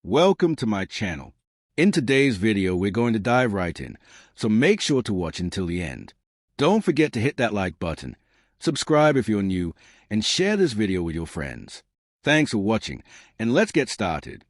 Welcome to my channel. In today's video, we're going to dive right in, so make sure to watch until the end. Don't forget to hit that like button, subscribe if you're new, and share this video with your friends. Thanks for watching, and let's get started.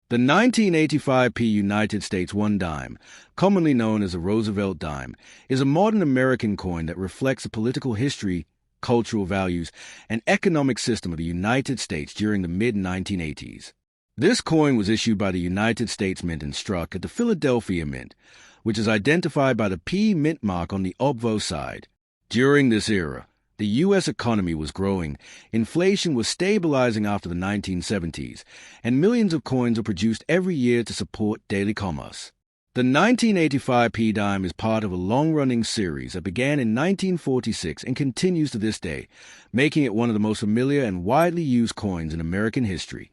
The 1985 United States 1 dime, commonly known as a Roosevelt dime, is a modern American coin that reflects the political history, cultural values, and economic system of the United States during the mid-1980s. This coin was issued by the United States Mint and struck at the Philadelphia Mint, which is identified by the P mint mark on the obverse side. During this era, the U.S. economy was growing, inflation was stabilizing after the 1970s, and millions of coins were produced every year to support daily commerce. The 1985 P dime is part of a long-running series that began in 1946 and continues to this day, making it one of the most familiar and widely used coins in American history.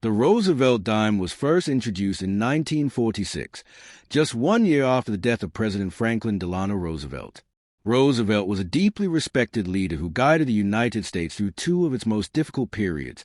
The Roosevelt dime was first introduced in 1946, just 1 year after the death of President Franklin Delano Roosevelt. Roosevelt was a deeply respected leader who guided the United States through two of its most difficult periods,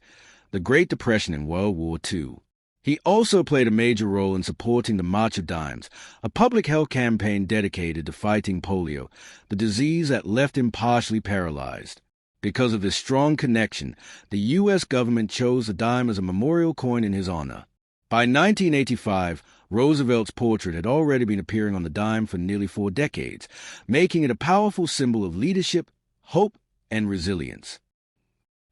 the Great Depression and World War II. He also played a major role in supporting the March of Dimes, a public health campaign dedicated to fighting polio, the disease that left him partially paralyzed. Because of this strong connection, the U.S. government chose the dime as a memorial coin in his honor. By 1985, Roosevelt's portrait had already been appearing on the dime for nearly 4 decades, making it a powerful symbol of leadership, hope, and resilience.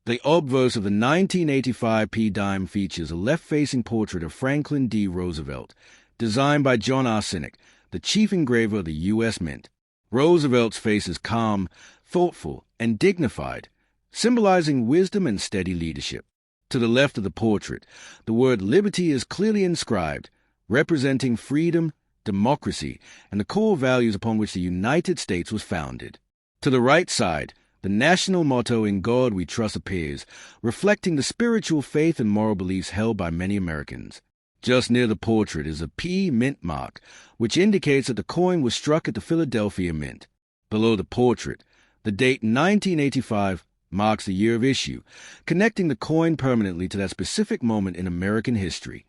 The obverse of the 1985 P dime features a left-facing portrait of Franklin D. Roosevelt, designed by John R. Sinek, the chief engraver of the U.S. Mint. Roosevelt's face is calm, thoughtful, and dignified, symbolizing wisdom and steady leadership. To the left of the portrait, the word liberty is clearly inscribed, representing freedom, democracy, and the core values upon which the United States was founded. To the right side, the national motto "In God We Trust" appears, reflecting the spiritual faith and moral beliefs held by many Americans. Just near the portrait is a P mint mark, which indicates that the coin was struck at the Philadelphia Mint. Below the portrait, the date 1985 marks the year of issue, connecting the coin permanently to that specific moment in American history.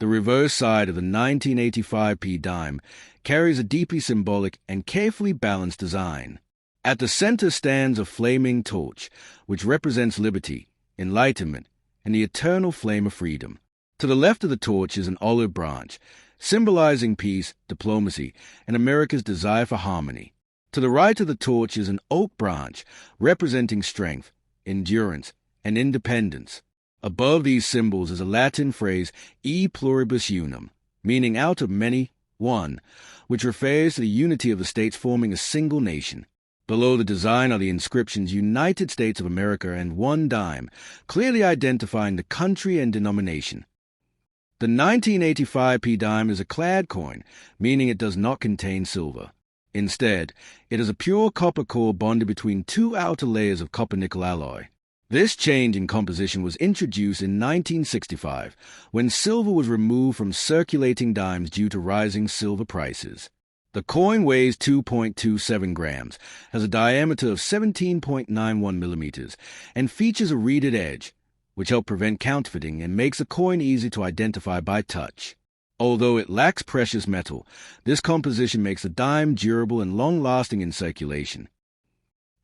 The reverse side of the 1985 P dime carries a deeply symbolic and carefully balanced design. At the center stands a flaming torch, which represents liberty, enlightenment, and the eternal flame of freedom. To the left of the torch is an olive branch, symbolizing peace, diplomacy, and America's desire for harmony. To the right of the torch is an oak branch, representing strength, endurance, and independence. Above these symbols is a Latin phrase, e pluribus unum, meaning out of many, one, which refers to the unity of the states forming a single nation. Below the design are the inscriptions United States of America and 1 dime, clearly identifying the country and denomination. The 1985 P dime is a clad coin, meaning it does not contain silver. Instead, it is a pure copper core bonded between 2 outer layers of copper-nickel alloy. This change in composition was introduced in 1965, when silver was removed from circulating dimes due to rising silver prices. The coin weighs 2.27 grams, has a diameter of 17.91 millimeters, and features a reeded edge, which helps prevent counterfeiting and makes the coin easy to identify by touch. Although it lacks precious metal, this composition makes the dime durable and long-lasting in circulation.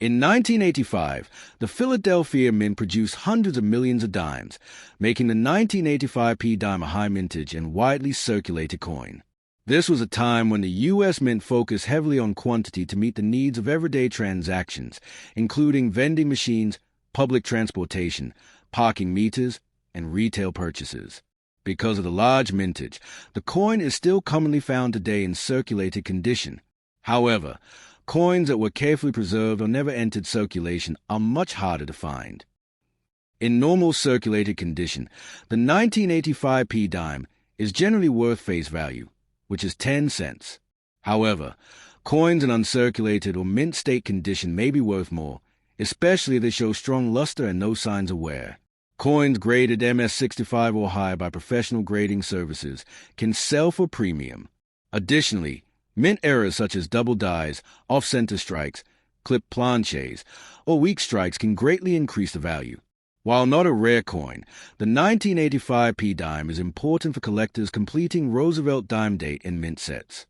In 1985, the Philadelphia Mint produced hundreds of millions of dimes, making the 1985 P dime a high mintage and widely circulated coin. This was a time when the U.S. Mint focused heavily on quantity to meet the needs of everyday transactions, including vending machines, public transportation, parking meters, and retail purchases. Because of the large mintage, the coin is still commonly found today in circulated condition. However, coins that were carefully preserved or never entered circulation are much harder to find. In normal circulated condition, the 1985 P dime is generally worth face value, which is 10 cents. However, coins in uncirculated or mint state condition may be worth more, especially if they show strong luster and no signs of wear. Coins graded MS-65 or higher by professional grading services can sell for premium. Additionally, mint errors such as double dies, off-center strikes, clip planches, or weak strikes can greatly increase the value. While not a rare coin, the 1985 p dime is important for collectors completing Roosevelt dime date and mint sets.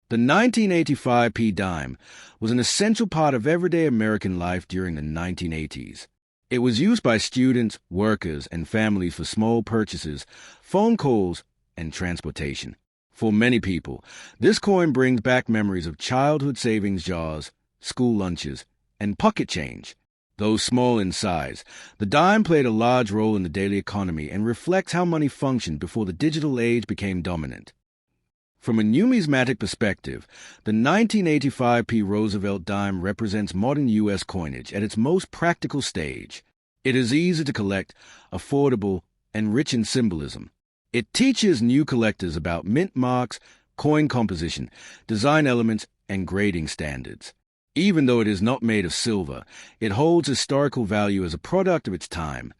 The 1985 p dime was an essential part of everyday American life during the 1980s. It was used by students, workers, and families for small purchases, phone calls, and transportation. For many people, this coin brings back memories of childhood savings jars, school lunches, and pocket change. Though small in size, the dime played a large role in the daily economy and reflects how money functioned before the digital age became dominant. From a numismatic perspective, the 1985 p Roosevelt dime represents modern U.S. coinage at its most practical stage. It is easy to collect, affordable, and rich in symbolism. It teaches new collectors about mint marks, coin composition, design elements, and grading standards. Even though it is not made of silver, it holds historical value as a product of its time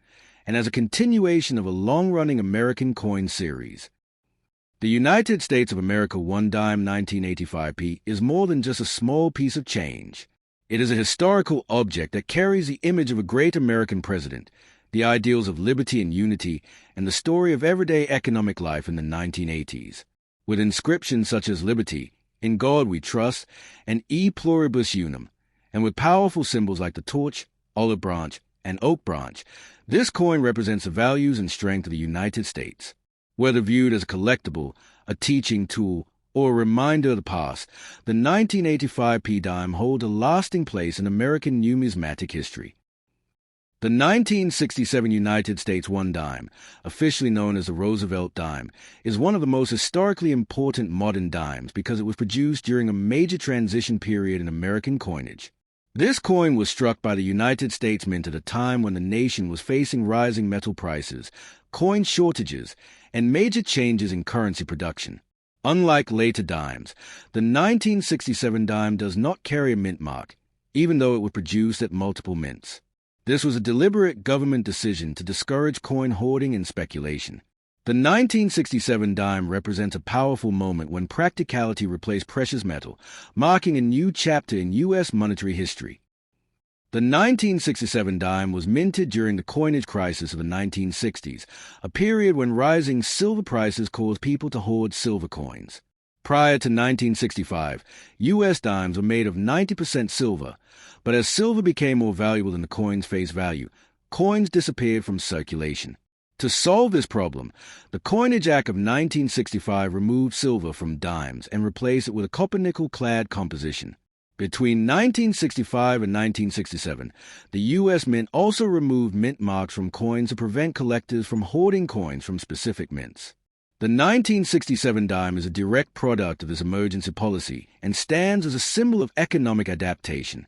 and as a continuation of a long-running American coin series. The United States of America 1 dime 1985 p is more than just a small piece of change. It is a historical object that carries the image of a great American president, the ideals of liberty and unity, and the story of everyday economic life in the 1980s. With inscriptions such as Liberty, In God We Trust, and E Pluribus Unum, and with powerful symbols like the torch, olive branch, and oak branch, this coin represents the values and strength of the United States. Whether viewed as a collectible, a teaching tool, or a reminder of the past, the 1985 p dime holds a lasting place in American numismatic history. The 1967 United States 1 dime, officially known as the Roosevelt dime, is one of the most historically important modern dimes because it was produced during a major transition period in American coinage. This coin was struck by the United States Mint at a time when the nation was facing rising metal prices, coin shortages, and major changes in currency production. Unlike later dimes, the 1967 dime does not carry a mint mark, even though it was produced at multiple mints. This was a deliberate government decision to discourage coin hoarding and speculation. The 1967 dime represents a powerful moment when practicality replaced precious metal, marking a new chapter in U.S. monetary history. The 1967 dime was minted during the coinage crisis of the 1960s, a period when rising silver prices caused people to hoard silver coins. Prior to 1965, U.S. dimes were made of 90% silver, but as silver became more valuable than the coin's face value, coins disappeared from circulation. To solve this problem, the Coinage Act of 1965 removed silver from dimes and replaced it with a copper-nickel-clad composition. Between 1965 and 1967, the U.S. Mint also removed mint marks from coins to prevent collectors from hoarding coins from specific mints. The 1967 dime is a direct product of this emergency policy and stands as a symbol of economic adaptation.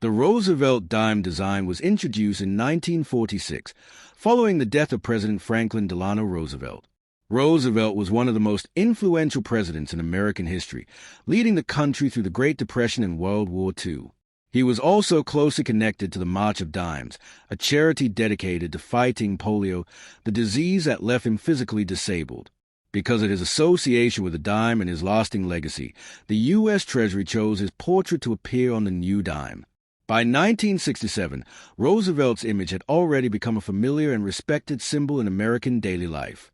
The Roosevelt dime design was introduced in 1946, following the death of President Franklin Delano Roosevelt. Roosevelt was one of the most influential presidents in American history, leading the country through the Great Depression and World War II. He was also closely connected to the March of Dimes, a charity dedicated to fighting polio, the disease that left him physically disabled. Because of his association with the dime and his lasting legacy, the U.S. Treasury chose his portrait to appear on the new dime. By 1967, Roosevelt's image had already become a familiar and respected symbol in American daily life.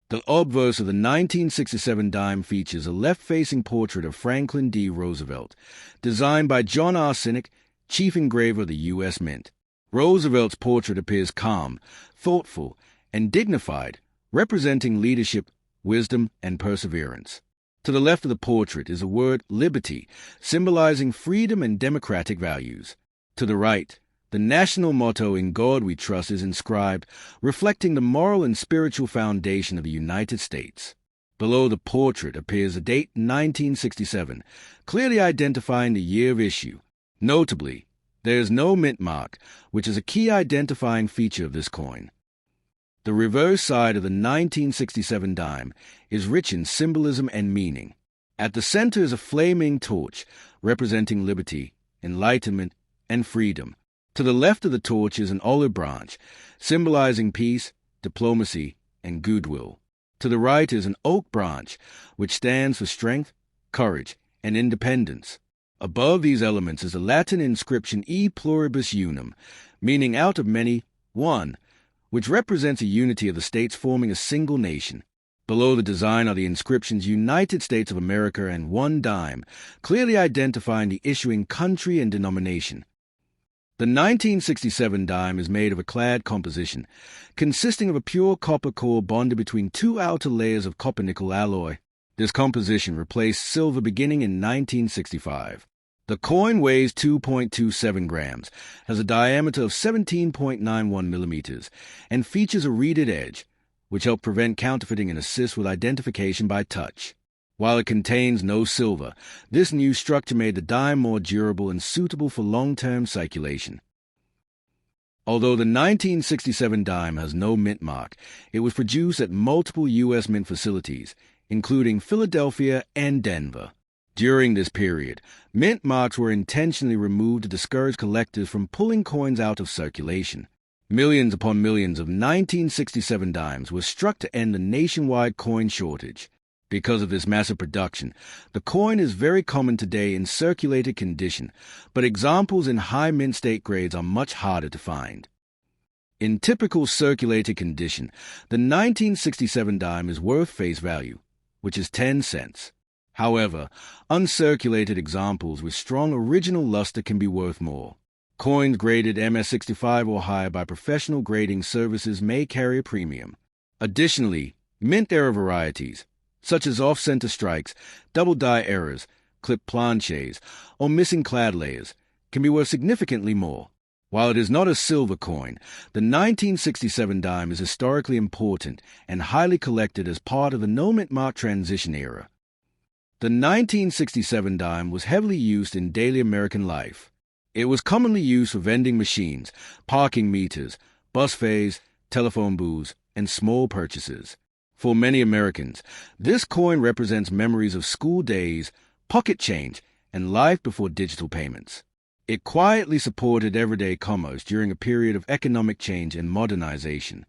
The obverse of the 1967 dime features a left-facing portrait of Franklin D. Roosevelt, designed by John R. Sinek, chief engraver of the U.S. Mint. Roosevelt's portrait appears calm, thoughtful, and dignified, representing leadership, wisdom, and perseverance. To the left of the portrait is the word liberty, symbolizing freedom and democratic values. To the right, the national motto, In God We Trust, is inscribed, reflecting the moral and spiritual foundation of the United States. Below the portrait appears the date 1967, clearly identifying the year of issue. Notably, there is no mint mark, which is a key identifying feature of this coin. The reverse side of the 1967 dime is rich in symbolism and meaning. At the center is a flaming torch, representing liberty, enlightenment, and freedom. To the left of the torch is an olive branch, symbolizing peace, diplomacy, and goodwill. To the right is an oak branch, which stands for strength, courage, and independence. Above these elements is the Latin inscription E pluribus unum, meaning out of many, one, which represents a unity of the states forming a single nation. Below the design are the inscriptions United States of America and 1 dime, clearly identifying the issuing country and denomination. The 1967 dime is made of a clad composition, consisting of a pure copper core bonded between 2 outer layers of copper-nickel alloy. This composition replaced silver beginning in 1965. The coin weighs 2.27 grams, has a diameter of 17.91 millimeters, and features a reeded edge, which helps prevent counterfeiting and assist with identification by touch. While it contains no silver, this new structure made the dime more durable and suitable for long-term circulation. Although the 1967 dime has no mint mark, it was produced at multiple U.S. mint facilities, including Philadelphia and Denver. During this period, mint marks were intentionally removed to discourage collectors from pulling coins out of circulation. Millions upon millions of 1967 dimes were struck to end the nationwide coin shortage. Because of this massive production, the coin is very common today in circulated condition, but examples in high mint state grades are much harder to find. In typical circulated condition, the 1967 dime is worth face value, which is 10 cents. However, uncirculated examples with strong original luster can be worth more. Coins graded MS-65 or higher by professional grading services may carry a premium. Additionally, mint-era varieties, such as off-center strikes, double-die errors, clip planchets, or missing clad layers, can be worth significantly more. While it is not a silver coin, the 1967 dime is historically important and highly collected as part of the no-mint mark transition era. The 1967 dime was heavily used in daily American life. It was commonly used for vending machines, parking meters, bus fares, telephone booths, and small purchases. For many Americans, this coin represents memories of school days, pocket change, and life before digital payments. It quietly supported everyday commerce during a period of economic change and modernization.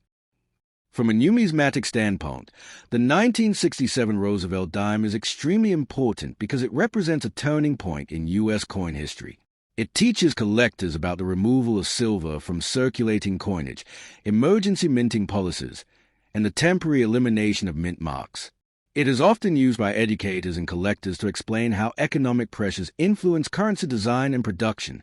From a numismatic standpoint, the 1967 Roosevelt dime is extremely important because it represents a turning point in U.S. coin history. It teaches collectors about the removal of silver from circulating coinage, emergency minting policies, and the temporary elimination of mint marks. It is often used by educators and collectors to explain how economic pressures influence currency design and production.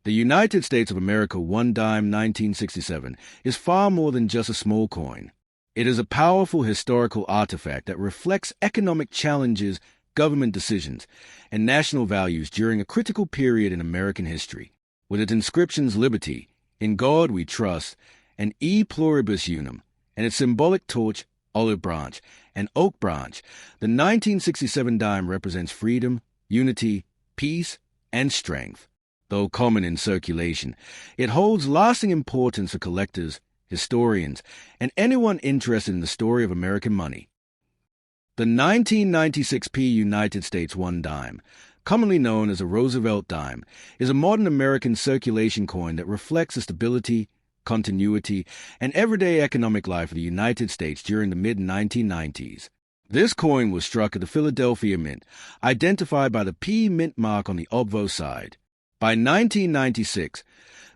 The United States of America 1 dime 1967 is far more than just a small coin. It is a powerful historical artifact that reflects economic challenges, government decisions, and national values during a critical period in American history. With its inscriptions Liberty, In God We Trust, and E Pluribus Unum, and its symbolic torch, olive branch, and oak branch, the 1967 dime represents freedom, unity, peace, and strength. Though common in circulation, it holds lasting importance for collectors, historians, and anyone interested in the story of American money. The 1996p United States 1 dime, commonly known as a Roosevelt dime, is a modern American circulation coin that reflects the stability, continuity, and everyday economic life of the United States during the mid-1990s. This coin was struck at the Philadelphia Mint, identified by the P mint mark on the obverse side. By 1996,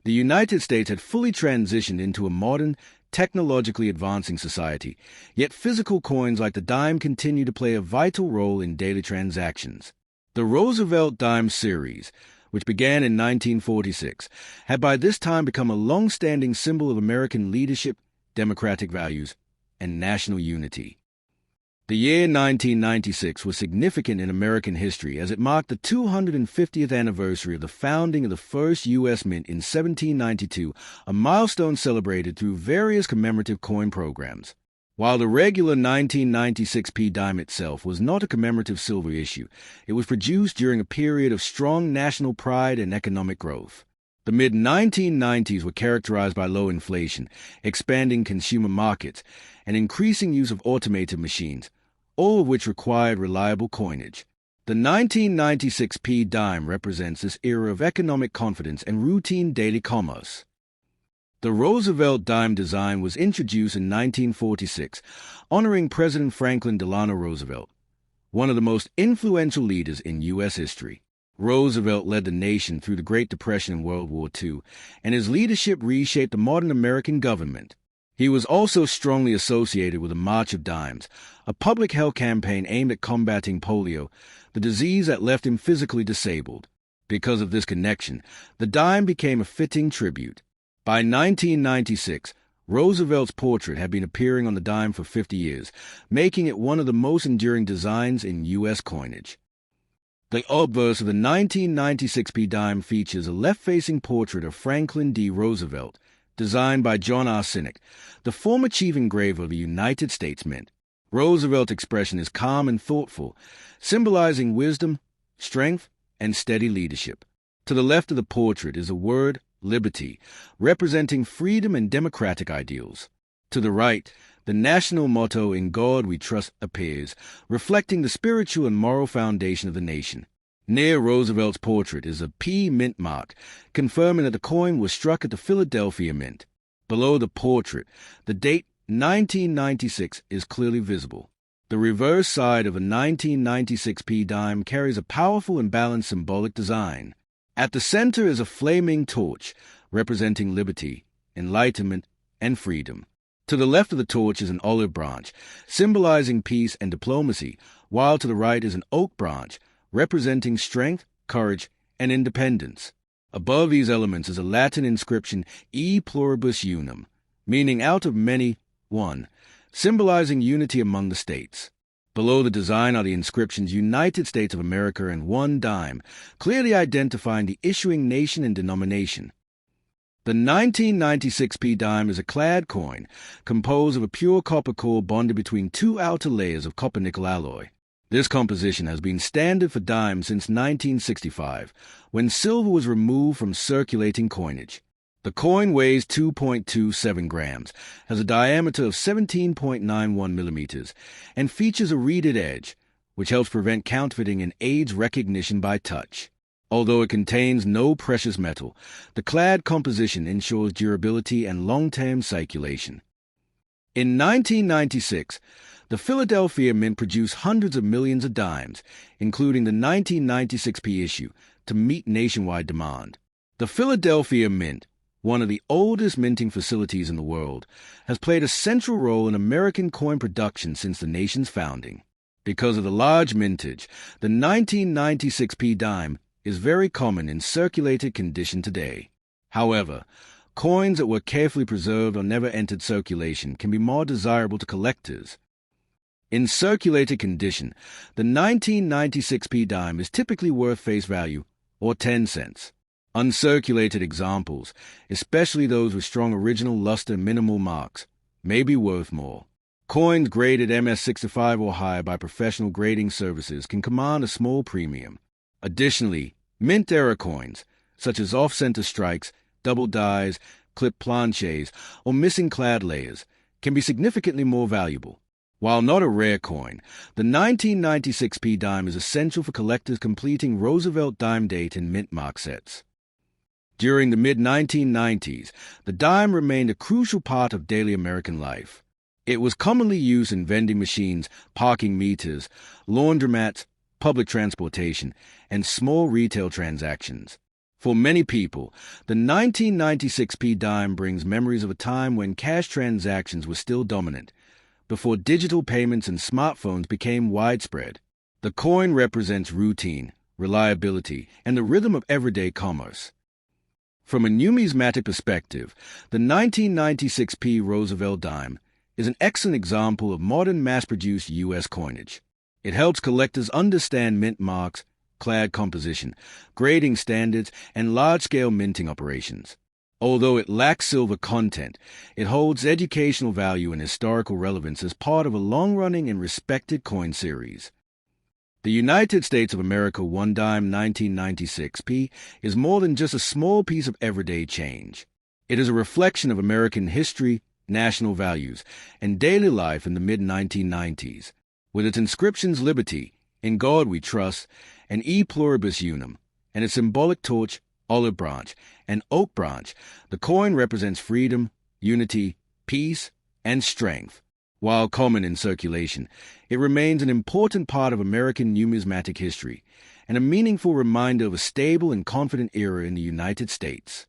the United States had fully transitioned into a modern, technologically advancing society, yet physical coins like the dime continue to play a vital role in daily transactions. The Roosevelt dime series, which began in 1946, had by this time become a long-standing symbol of American leadership, democratic values, and national unity. The year 1996 was significant in American history as it marked the 250th anniversary of the founding of the first U.S. Mint in 1792, a milestone celebrated through various commemorative coin programs. While the regular 1996p dime itself was not a commemorative silver issue, it was produced during a period of strong national pride and economic growth. The mid-1990s were characterized by low inflation, expanding consumer markets, and increasing use of automated machines, all of which required reliable coinage. The 1996p dime represents this era of economic confidence and routine daily commerce. The Roosevelt dime design was introduced in 1946, honoring President Franklin Delano Roosevelt, one of the most influential leaders in U.S. history. Roosevelt led the nation through the Great Depression and World War II, and his leadership reshaped the modern American government. He was also strongly associated with the March of Dimes, a public health campaign aimed at combating polio, the disease that left him physically disabled. Because of this connection, the dime became a fitting tribute. By 1996, Roosevelt's portrait had been appearing on the dime for 50 years, making it one of the most enduring designs in U.S. coinage. The obverse of the 1996p dime features a left-facing portrait of Franklin D. Roosevelt, designed by John R. Sinek, the former chief engraver of the United States Mint. Roosevelt's expression is calm and thoughtful, symbolizing wisdom, strength, and steady leadership. To the left of the portrait is a word, liberty, representing freedom and democratic ideals. To the right, the national motto, "In God We Trust," appears, reflecting the spiritual and moral foundation of the nation. Near Roosevelt's portrait is a P mint mark, confirming that the coin was struck at the Philadelphia Mint. Below the portrait, the date 1996 is clearly visible. The reverse side of a 1996p dime carries a powerful and balanced symbolic design. At the center is a flaming torch, representing liberty, enlightenment, and freedom. To the left of the torch is an olive branch, symbolizing peace and diplomacy, while to the right is an oak branch, representing strength, courage, and independence. Above these elements is a Latin inscription, E pluribus unum, meaning out of many, one, symbolizing unity among the states. Below the design are the inscriptions United States of America and one dime, clearly identifying the issuing nation and denomination. The 1996p dime is a clad coin composed of a pure copper core bonded between two outer layers of copper-nickel alloy. This composition has been standard for dimes since 1965, when silver was removed from circulating coinage. The coin weighs 2.27 grams, has a diameter of 17.91 millimeters, and features a reeded edge, which helps prevent counterfeiting and aids recognition by touch. Although it contains no precious metal, the clad composition ensures durability and long-term circulation. In 1996, the Philadelphia Mint produced hundreds of millions of dimes, including the 1996p issue, to meet nationwide demand. The Philadelphia Mint, one of the oldest minting facilities in the world, has played a central role in American coin production since the nation's founding. Because of the large mintage, the 1996p dime is very common in circulated condition today. However, coins that were carefully preserved or never entered circulation can be more desirable to collectors. In circulated condition, the 1996p dime is typically worth face value, or 10 cents. Uncirculated examples, especially those with strong original luster and minimal marks, may be worth more. Coins graded MS65 or higher by professional grading services can command a small premium. Additionally, mint-era coins, such as off-center strikes, double dies, clip planches, or missing clad layers, can be significantly more valuable. While not a rare coin, the 1996p dime is essential for collectors completing Roosevelt dime date and mint mark sets. During the mid-1990s, the dime remained a crucial part of daily American life. It was commonly used in vending machines, parking meters, laundromats, public transportation, and small retail transactions. For many people, the 1996p dime brings memories of a time when cash transactions were still dominant, before digital payments and smartphones became widespread. The coin represents routine, reliability, and the rhythm of everyday commerce. From a numismatic perspective, the 1996p Roosevelt dime is an excellent example of modern mass-produced U.S. coinage. It helps collectors understand mint marks, clad composition, grading standards, and large-scale minting operations. Although it lacks silver content, it holds educational value and historical relevance as part of a long-running and respected coin series. The United States of America one dime 1996p is more than just a small piece of everyday change. It is a reflection of American history, national values, and daily life in the mid-1990s. With its inscriptions Liberty, In God We Trust, and E Pluribus Unum, and its symbolic torch, olive branch, and oak branch, the coin represents freedom, unity, peace, and strength. While common in circulation, it remains an important part of American numismatic history, and a meaningful reminder of a stable and confident era in the United States.